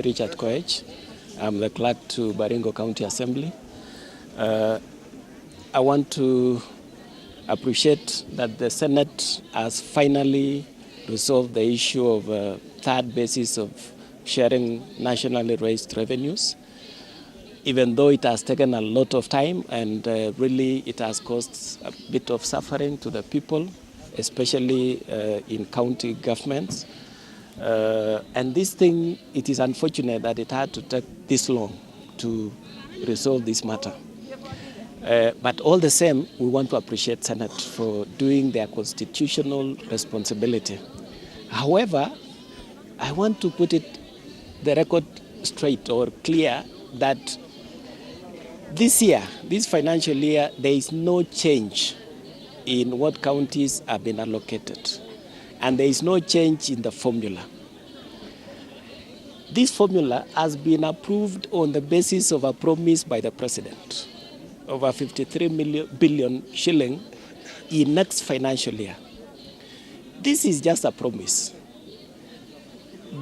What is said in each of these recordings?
Richard Koech. I'm the clerk to Baringo County Assembly. I want to appreciate that the Senate has finally resolved the issue of third basis of sharing nationally raised revenues, even though it has taken a lot of time and really it has caused a bit of suffering to the people, especially in county governments. And this thing, it is unfortunate that it had to take this long to resolve this matter. But all the same, we want to appreciate Senate for doing their constitutional responsibility. However, I want to put the record straight or clear that this year, this financial year, there is no change in what counties have been allocated. And there is no change in the formula. This formula has been approved on the basis of a promise by the President of a 53 billion shilling in next financial year. This is just a promise.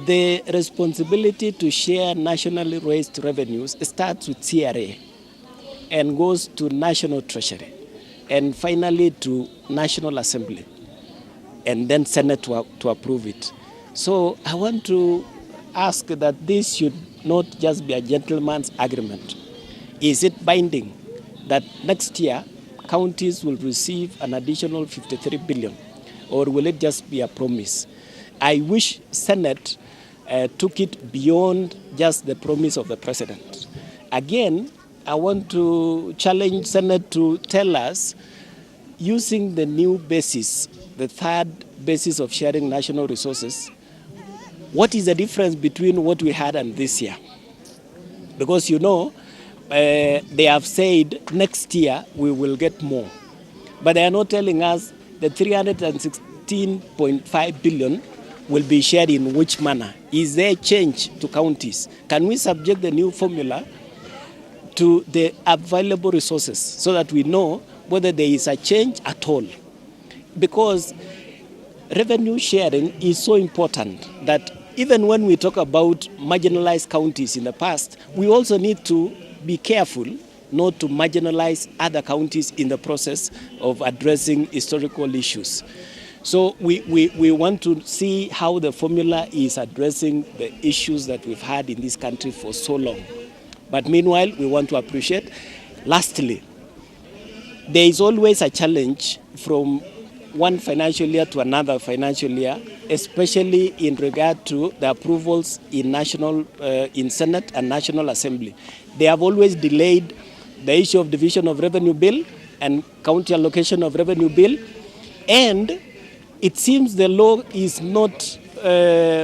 The responsibility to share nationally raised revenues starts with CRA and goes to National Treasury and finally to National Assembly, and then Senate to approve it. So I want to ask that this should not just be a gentleman's agreement. Is it binding that next year counties will receive an additional 53 billion, or will it just be a promise? I wish Senate took it beyond just the promise of the President. Again, I want to challenge Senate to tell us, using the new basis, the third basis of sharing national resources, what is the difference between what we had and this year? Because they have said next year we will get more. But they are not telling us the 316.5 billion will be shared in which manner. Is there a change to counties? Can we subject the new formula to the available resources so that we know whether there is a change at all? Because revenue sharing is so important that even when we talk about marginalized counties in the past, we also need to be careful not to marginalize other counties in the process of addressing historical issues. So we want to see how the formula is addressing the issues that we've had in this country for so long. But meanwhile, we want to appreciate. Lastly, there is always a challenge from one financial year to another financial year, especially in regard to the approvals in Senate and National Assembly. They have always delayed the issue of division of revenue bill and county allocation of revenue bill, and it seems the law is not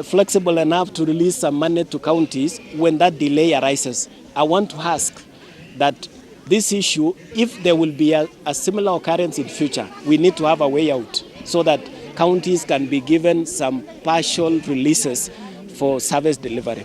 flexible enough to release some money to counties when that delay arises. I want to ask that this issue, if there will be a similar occurrence in future, we need to have a way out so that counties can be given some partial releases for service delivery.